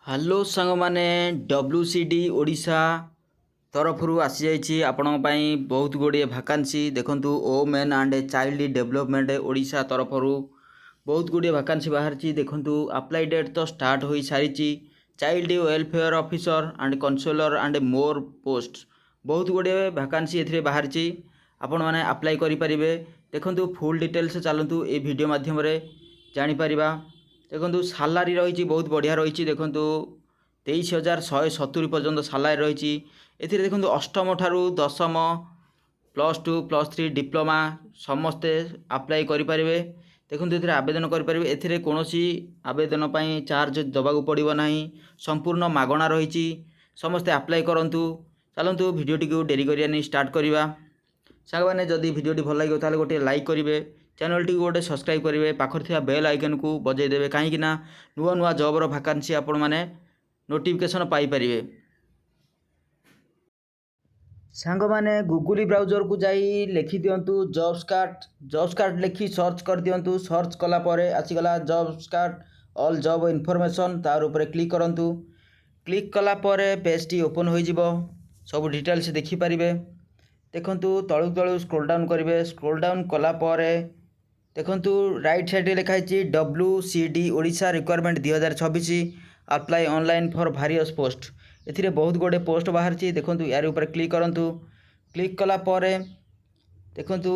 Hello ସାଙ୍ଗମାନେ, WCD Odisha ତରଫରୁ ଆସିଯାଇଛି ଆପଣଙ୍କ ପାଇଁ ବହୁତ ଗୁଡ଼ିଏ ଭାକାନ୍ସି। ଦେଖନ୍ତୁ, women and child development Odisha ତରଫରୁ ବହୁତ ଗୁଡ଼ିଏ ଭାକାନ୍ସି ବାହାରିଛି। ଦେଖନ୍ତୁ, ଆପ୍ଲାଇ ଡେଟ୍ ତ ଷ୍ଟାର୍ଟ ହୋଇସାରିଛି। Child welfare officer and counsellor and more post ବହୁତ ଗୁଡ଼ିଏ ଭାକାନ୍ସି ଏଥିରେ ବାହାରିଛି। ଆପଣମାନେ ଆପ୍ଲାଇ କରିପାରିବେ। ଦେଖନ୍ତୁ, ଫୁଲ୍ ଡିଟେଲ୍ସ ଚାଲନ୍ତୁ ଏ ଭିଡ଼ିଓ ମାଧ୍ୟମରେ ଜାଣିପାରିବା। ଦେଖନ୍ତୁ, ସାଲାରୀ ରହିଛି ବହୁତ ବଢ଼ିଆ ରହିଛି। ଦେଖନ୍ତୁ, 23,170 ପର୍ଯ୍ୟନ୍ତ ସାଲାରୀ ରହିଛି। ଏଥିରେ ଦେଖନ୍ତୁ, ଅଷ୍ଟମ ଠାରୁ ଦଶମ, +2, +3, ଡିପ୍ଲୋମା ସମସ୍ତେ ଆପ୍ଲାଇ କରିପାରିବେ। ଦେଖନ୍ତୁ, ଏଥିରେ ଆବେଦନ କରିପାରିବେ। ଏଥିରେ କୌଣସି ଆବେଦନ ପାଇଁ ଚାର୍ଜ ଦେବାକୁ ପଡ଼ିବ ନାହିଁ, ସମ୍ପୂର୍ଣ୍ଣ ମାଗଣା ରହିଛି। ସମସ୍ତେ ଆପ୍ଲାଇ କରନ୍ତୁ। ଚାଲନ୍ତୁ ଭିଡ଼ିଓଟିକୁ ଡେରି କରିବାନି, ଷ୍ଟାର୍ଟ କରିବା। ସାଙ୍ଗମାନେ, ଯଦି ଭିଡ଼ିଓଟି ଭଲ ଲାଗିବ ତାହେଲେ ଗୋଟିଏ ଲାଇକ୍ କରିବେ, ଚ୍ୟାନେଲଟିକୁ ଗୋଟେ ସବସ୍କ୍ରାଇବ୍ କରିବେ, ପାଖରେ ଥିବା ବେଲ୍ ଆଇକନ୍କୁ ବଜାଇ ଦେବେ, କାହିଁକି ନା ନୂଆ ନୂଆ ଜବ୍ର ଭାକାନ୍ସି ଆପଣମାନେ ନୋଟିଫିକେସନ୍ ପାଇପାରିବେ। ସାଙ୍ଗମାନେ, ଗୁଗୁଲ ବ୍ରାଉଜରକୁ ଯାଇ ଲେଖିଦିଅନ୍ତୁ ଜବ୍ସକାର୍ଟ ଲେଖି ସର୍ଚ୍ଚ କରିଦିଅନ୍ତୁ। ସର୍ଚ୍ଚ କଲା ପରେ ଆସିଗଲା ଜବ୍ସକାର୍ଟ ଅଲ୍ ଜବ୍ ଇନଫର୍ମେସନ୍। ତାର ଉପରେ କ୍ଲିକ୍ କରନ୍ତୁ। କ୍ଲିକ୍ କଲା ପରେ ପେଜ୍ଟି ଓପନ୍ ହୋଇଯିବ। ସବୁ ଡିଟେଲ୍ସ ଦେଖିପାରିବେ। ଦେଖନ୍ତୁ, ତଳୁ ସ୍କ୍ରୋଲ୍ ଡାଉନ୍ କରିବେ। ସ୍କ୍ରୋଲ୍ ଡାଉନ୍ କଲା ପରେ ଦେଖନ୍ତୁ, ରାଇଟ୍ ସାଇଡ଼୍ରେ ଲେଖା ହେଇଛି WCD Odisha recruitment 2026 apply online for various post. ଏଥିରେ ବହୁତ ଗୁଡ଼ିଏ ପୋଷ୍ଟ ବାହାରିଛି। ଦେଖନ୍ତୁ, ୟାର ଉପରେ କ୍ଲିକ୍ କରନ୍ତୁ। କ୍ଲିକ୍ କଲା ପରେ ଦେଖନ୍ତୁ,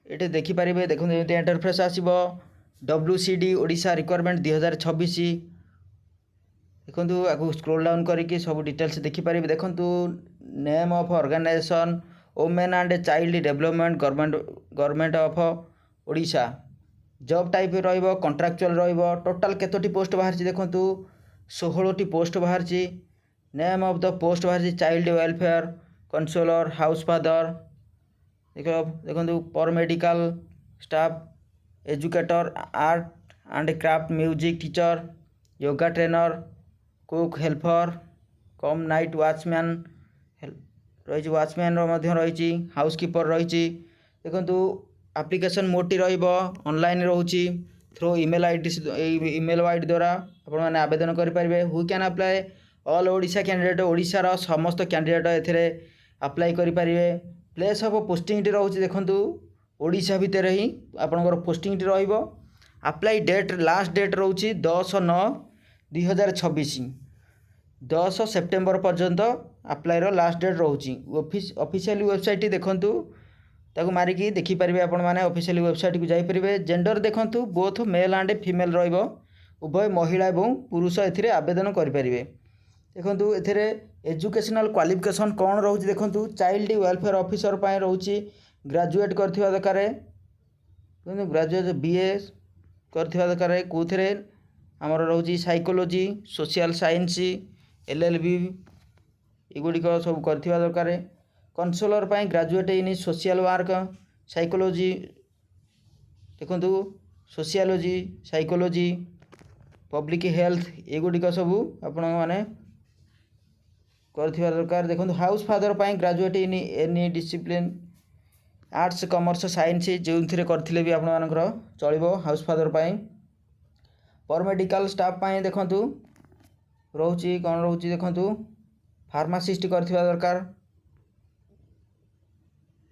ଏଠି ଦେଖିପାରିବେ। ଦେଖନ୍ତୁ, ଏମିତି ଇଣ୍ଟରଫେସ୍ ଆସିବ। WCD Odisha recruitment 2026। ଦେଖନ୍ତୁ, ଆଗକୁ ସ୍କ୍ରୋଲ୍ ଡାଉନ୍ କରିକି ସବୁ ଡିଟେଲ୍ସ ଦେଖିପାରିବେ। ଦେଖନ୍ତୁ, name of organisation women and child development government of Odisha. Job type ରହିବ କଣ୍ଟ୍ରାକ୍ଚୁଆଲ୍ ରହିବ। ଟୋଟାଲ୍ କେତୋଟି ପୋଷ୍ଟ ବାହାରିଛି ଦେଖନ୍ତୁ, 16ଟି ପୋଷ୍ଟ ବାହାରିଛି। ନେମ୍ ଅଫ୍ ଦ ପୋଷ୍ଟ ବାହାରିଛି child welfare counsellor, house father. ଦେଖନ୍ତୁ, paramedical staff, educator, art and craft, music teacher, yoga trainer, cook, helper cum night watchman ରହିଛି। ୱାଚମ୍ୟାନ୍ର ମଧ୍ୟ ରହିଛି। ହାଉସ୍ କିପର ରହିଛି। ଦେଖନ୍ତୁ, ଆପ୍ଲିକେସନ୍ ମୋଡ଼୍ଟି ରହିବ ଅନଲାଇନ୍ ରହୁଛି। ଥ୍ରୋ ଇମେଲ୍ ଆଇଡ଼ି, ଏଇ ଇମେଲ୍ ଆଇଡ଼ି ଦ୍ୱାରା ଆପଣମାନେ ଆବେଦନ କରିପାରିବେ। Who can apply? All Odisha candidate, ଓଡ଼ିଶାର ସମସ୍ତ କ୍ୟାଣ୍ଡିଡେଟ୍ ଏଥିରେ ଆପ୍ଲାଏ କରିପାରିବେ। ପ୍ଲେସ୍ ଅଫ୍ ପୋଷ୍ଟିଂଟି ରହୁଛି। ଦେଖନ୍ତୁ, ଓଡ଼ିଶା ଭିତରେ ହିଁ ଆପଣଙ୍କର ପୋଷ୍ଟିଂଟି ରହିବ। ଆପ୍ଲାଇ ଡେଟ୍, ଲାଷ୍ଟ ଡେଟ୍ ରହୁଛି 10/9/2026, 10 ସେପ୍ଟେମ୍ବର ପର୍ଯ୍ୟନ୍ତ ଆପ୍ଲାଇର ଲାଷ୍ଟ ଡେଟ୍ ରହୁଛି। ଅଫିସିଆଲି ୱେବସାଇଟ୍ଟି ଦେଖନ୍ତୁ, ତାକୁ ମାରିକି ଦେଖିପାରିବେ। ଆପଣମାନେ ଅଫିସିଆଲି ୱେବସାଇଟ୍କୁ ଯାଇପାରିବେ। ଜେଣ୍ଡର ଦେଖନ୍ତୁ, ବୋଥ୍ ମେଲ୍ ଆଣ୍ଡ ଫିମେଲ୍ ରହିବ। ଉଭୟ ମହିଳା ଏବଂ ପୁରୁଷ ଏଥିରେ ଆବେଦନ କରିପାରିବେ। ଦେଖନ୍ତୁ, ଏଥିରେ ଏଜୁକେସନାଲ୍ କ୍ୱାଲିଫିକେସନ୍ କ'ଣ ରହୁଛି ଦେଖନ୍ତୁ। ଚାଇଲ୍ଡ ୱେଲଫେୟାର ଅଫିସର ପାଇଁ ରହୁଛି ଗ୍ରାଜୁଏଟ୍ କରିଥିବା ଦରକାର। ଗ୍ରାଜୁଏଟ୍ BA କରିଥିବା ଦରକାର। କେଉଁଥିରେ ଆମର ରହୁଛି ସାଇକୋଲୋଜି, ସୋସିଆଲ ସାଇନ୍ସ, LLB ଏଗୁଡ଼ିକ ସବୁ କରିଥିବା ଦରକାର। କନସୋଲର ପାଇଁ graduate in social work, psychology. ଦେଖନ୍ତୁ, ସୋସିଓଲୋଜି, ସାଇକୋଲୋଜି, ପବ୍ଲିକ୍ ହେଲ୍ଥ ଏଗୁଡ଼ିକ ସବୁ ଆପଣମାନେ କରିଥିବା ଦରକାର। ଦେଖନ୍ତୁ, ହାଉସ୍ ଫାଦର ପାଇଁ graduate in any discipline, arts, commerce, science ଯେଉଁଥିରେ କରିଥିଲେ ବି ଆପଣମାନଙ୍କର ଚଳିବ ହାଉସ୍ ଫାଦର ପାଇଁ। ପରମେଡ଼ିକାଲ ଷ୍ଟାଫ୍ ପାଇଁ ଦେଖନ୍ତୁ ରହୁଛି କ'ଣ ରହୁଛି ଦେଖନ୍ତୁ, ଫାର୍ମାସିଷ୍ଟ କରିଥିବା ଦରକାର।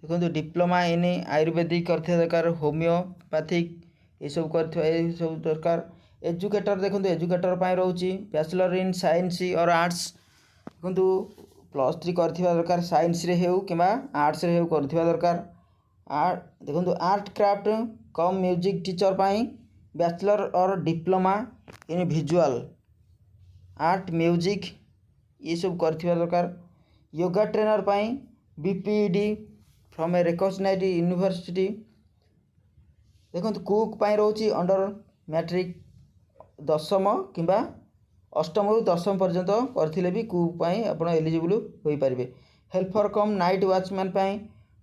ଦେଖନ୍ତୁ, ଡିପ୍ଲୋମା ଇନ୍ ଆୟୁର୍ବେଦିକ କରିଥିବା ଦରକାର, ହୋମିଓପାଥିକ୍ ଏସବୁ କରିଥିବା ଏସବୁ ଦରକାର। ଏଜୁକେଟର ଦେଖନ୍ତୁ, ଏଜୁକେଟର ପାଇଁ ରହୁଛି bachelor in science or arts. ଦେଖନ୍ତୁ, +3 କରିଥିବା ଦରକାର, ସାଇନ୍ସରେ ହେଉ କିମ୍ବା ଆର୍ଟ୍ସରେ ହେଉ କରିଥିବା ଦରକାର। ଦେଖନ୍ତୁ, ଆର୍ଟ କ୍ରାଫ୍ଟ କମ୍ ମ୍ୟୁଜିକ୍ ଟିଚର ପାଇଁ bachelor or diploma in visual art, music ଏସବୁ କରିଥିବା ଦରକାର। ୟୋଗା ଟ୍ରେନର ପାଇଁ BPED ଫ୍ରମ୍ ଏ ରେକଗ୍ନାଇଜ୍ଡ ୟୁନିଭର୍ସିଟି। ଦେଖନ୍ତୁ, କୁକ୍ ପାଇଁ ରହୁଛି ଅଣ୍ଡର ମ୍ୟାଟ୍ରିକ୍, ଦଶମ କିମ୍ବା ଅଷ୍ଟମରୁ ଦଶମ ପର୍ଯ୍ୟନ୍ତ କରିଥିଲେ ବି କୁକ୍ ପାଇଁ ଆପଣ ଏଲିଜିବୁଲ୍ ହୋଇପାରିବେ। ହେଲ୍ପର କମ୍ ନାଇଟ୍ ୱାଚମ୍ୟାନ୍ ପାଇଁ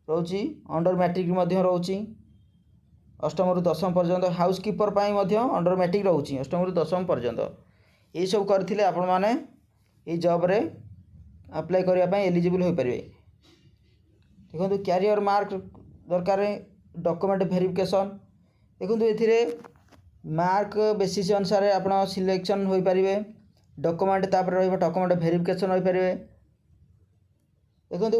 ରହୁଛି ଅଣ୍ଡର ମ୍ୟାଟ୍ରିକ୍ ମଧ୍ୟ ରହୁଛି, ଅଷ୍ଟମରୁ ଦଶମ ପର୍ଯ୍ୟନ୍ତ। ହାଉସ୍ କିପର ପାଇଁ ମଧ୍ୟ ଅଣ୍ଡର ମ୍ୟାଟ୍ରିକ୍ ରହୁଛି, ଅଷ୍ଟମରୁ ଦଶମ ପର୍ଯ୍ୟନ୍ତ। ଏହିସବୁ କରିଥିଲେ ଆପଣମାନେ ଏଇ ଜବ୍ରେ ଆପ୍ଲାଏ କରିବା ପାଇଁ ଏଲିଜିବୁଲ୍ ହୋଇପାରିବେ। ଦେଖନ୍ତୁ, କ୍ୟାରିୟର ମାର୍କ ଦରକାର, ଡକୁମେଣ୍ଟ ଭେରିଫିକେସନ୍। ଦେଖନ୍ତୁ, ଏଥିରେ ମାର୍କ ବେସିସ୍ ଅନୁସାରେ ଆପଣ ସିଲେକ୍ସନ୍ ହୋଇପାରିବେ। डॉक्यूमेंट तापर रहिबो डॉक्यूमेंट वेरिफिकेशन होई परिबे। देखंतु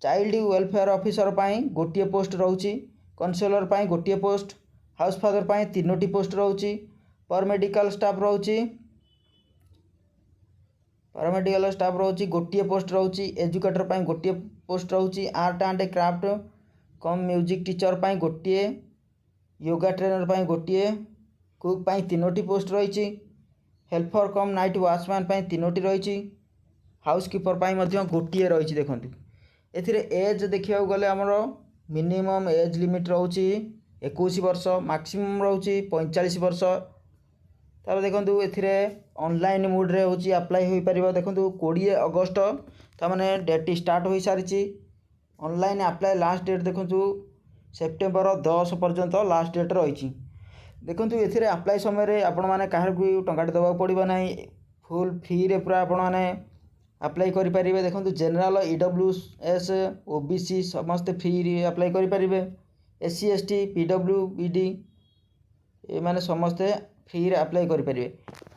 चाइल्ड वेलफेयर ऑफिसर पाई गोटिए पोस्ट रहउची, काउंसलर पाई गोटिए पोस्ट, हाउस फादर पाई 3टी पोस्ट रहउची, पैरामेडिकल स्टाफ रहउची, पैरामेडिकल स्टाफ रहउची गोटिए पोस्ट रहउची, एजुकेटर पाई गोटिए पोस्ट रहउची, art and craft cum music teacher पाई गोटिए, योगा ट्रेनर पाई गोटिए, कुक पाई 3टी पोस्ट रही, हेल्पर कम नाइट वॉचमैन पाई 3टी रही, हाउसकीपर पाई मध्य गोटिए रही। देखंतु एथिरे एज देखिया गले हमर मिनिमम एज लिमिट रहउची 21 वर्ष, मैक्सिमम रहउची 45 वर्ष। तापर देखंतु एथिरे ऑनलाइन मोड रे होची अप्लाई होई परिबो। देखंतु 20 अगस्त ता माने डेट स्टार्ट होई सारिची। ऑनलाइन अप्लाई लास्ट डेट देखंतु सेप्टेम्बर 10 पर्यंत लास्ट डेट रही। देखंतु एथिरे अप्लाई समय रे आपण माने काहर को टंकाटे दबा पड़िबो नाही, फुल फ्री रे पूरा आपण माने अप्लाई करि परिबे। देखंतु जनरल ईडब्ल्यूएस ओबीसी समस्त फ्री रे अप्लाई करि परिबे। एससी एसटी पीडब्ल्यूबीडी ए माने समस्त फ्री रे अप्लाई करि परिबे।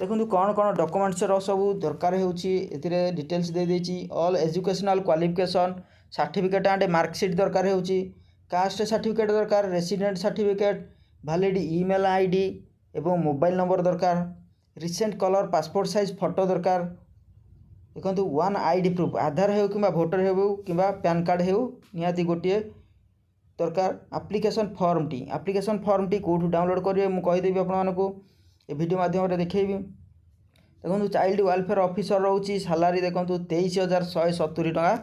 देखंतु कोन कोन डॉक्यूमेंट्स रो सब दरकार हेउची एथिरे डिटेल्स दे देची। All educational qualification certificate and marksheet दरकार हेउची, कास्ट सर्टिफिकेट दरकार, resident certificate, valid email ID एवं मोबाइल नंबर दरकार, recent colour passport size photo दरकार। देखंतु वन आईडी प्रूफ आधार हेउ किबा वोटर हेउ किबा पैन कार्ड हेउ निहाती गोटिए दरकार। एप्लिकेशन फॉर्म टी कोठु डाउनलोड करिवे मु कहि देबी आपण मानको ए वीडियो माध्यम रे देखैबी। देखंतु चाइल्ड वेलफेयर ऑफिसर रहउची सैलरी देखंतु 23,170 टका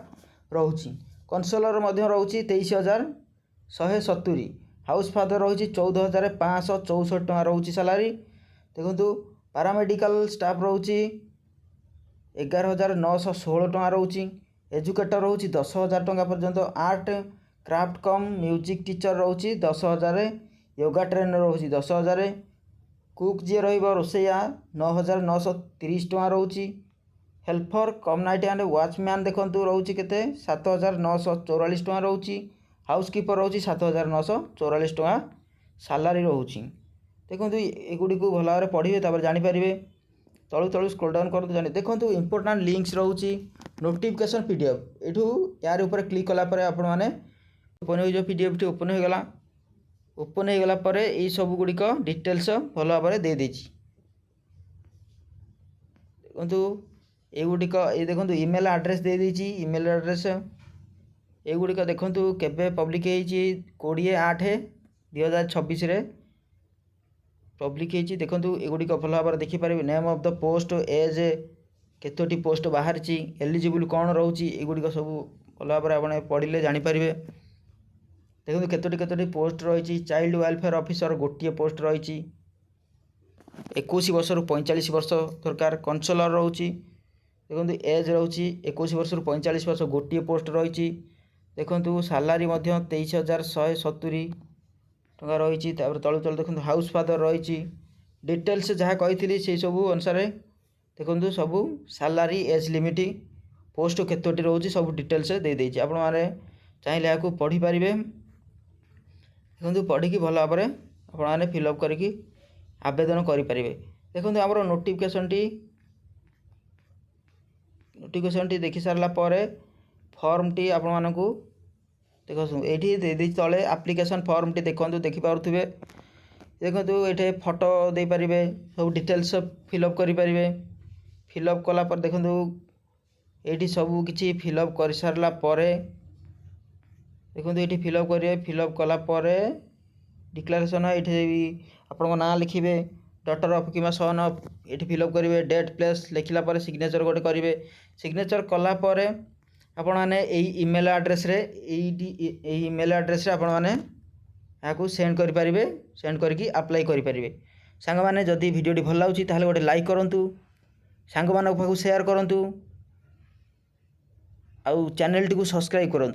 रहउची। काउंसलर मध्य रहउची 23,170। हाउस फादर रहउची 14,564 टका रहउची सैलरी। देखंतु पैरामेडिकल स्टाफ रहउची 11,916 टका रहउची। एजुकेटर रहउची 10,000 टका पर्यंत। Art craft cum music teacher रहउची 10,000। योगा ट्रेनर रहउची 10,000। कुक जे रहिबो रोसैया 9,930 टका रहउची। Helper cum night and watchman देखंतु रहउची केते 7,944 टका रहउची। हाउसकीपर रहउची 7,944 टका सैलरी रहउची। देखंतु एगुडी को भला रे पढिबे तापर जानि परिबे। तळु तळु स्क्रॉल डाउन करतु जानि देखंतु इंपोर्टेंट लिंक्स रहउची नोटिफिकेशन पीडीएफ। एठू यार ऊपर क्लिक कला परे आपण माने ओपन हो जो पीडीएफ टी ओपन हो गला। ओपन हो गला परे ए सब गुडी को डिटेल्स भलो भाबरे दे देची। देखंतु एगुडी को ए देखंतु ईमेल एड्रेस दे देची। ईमेल एड्रेस एगुडी को देखंतु केबे पब्लिक हेची 20/8/2026 रे पब्लिक हेची। देखंतु एगुडी को भलो भाबरे देखि परिबे। Name of the post, age केतोटी पोस्ट बाहरची, एलिजिबल कोन रहउची एगुडी को सब भलो भाबरे आपण पढिले जानि परिबे। देखो केतोटी पोस्ट रही। चाइल्ड वेलफेयर ऑफिसर गोटे पोस्ट रही 21 वर्ष रु 45 वर्ष दरकार। काउंसलर रोची देखो एज रोची 21 वर्ष रु 45 वर्ष गोटे पोस्ट रही। देखो सैलरी 23,170 टका रही। तलु तलु देखो हाउस फादर रही। डिटेल्स जहाँ कही से सब अनुसार देखो सब सैलरी, एज लिमिट, पोस्ट केतोटी रोची सब डिटेल्स दे देछि। आपण माने चाहिए यहाँ पढ़ी पारे। देखो पढ़ी भल भाव में आपने फिलअप करके आवेदन करें। देखो आम नोटिफिकेशन टी देखि सारा फॉर्म टी आपण मानकु देखो ये दे तले एप्लिकेशन फॉर्म टी देखो देखिपे। देखो ये फोटो दे पारे, सब डिटेल्स फिलअप करें। फिलअप कलापर देखो ये सब किसी फिलअप कर सारा देखो ये फिलअप करेंगे। फिलअप कलापर डिक्लेरेशन ये आपण ना लिखे, डॉटर ऑफ कि सन ऑफ ये फिलअप करेंगे। डेट प्लेस लिखला सिग्नेचर गोटे करेंगे। सिग्नेचर कलापर आपण मैंने ईमेल एड्रेस रे ईमेल एड्रेस आपण मैंने यहाँ सेंड करेंगे। सेंड करके अप्लाई करेंगे। सांग मैंने जदि वीडियो भल लगे ताहले गोटे लाइक करूँ, सांग मानक पाखु शेयर करूँ, आउ चैनल टी को सब्सक्राइब करूँ।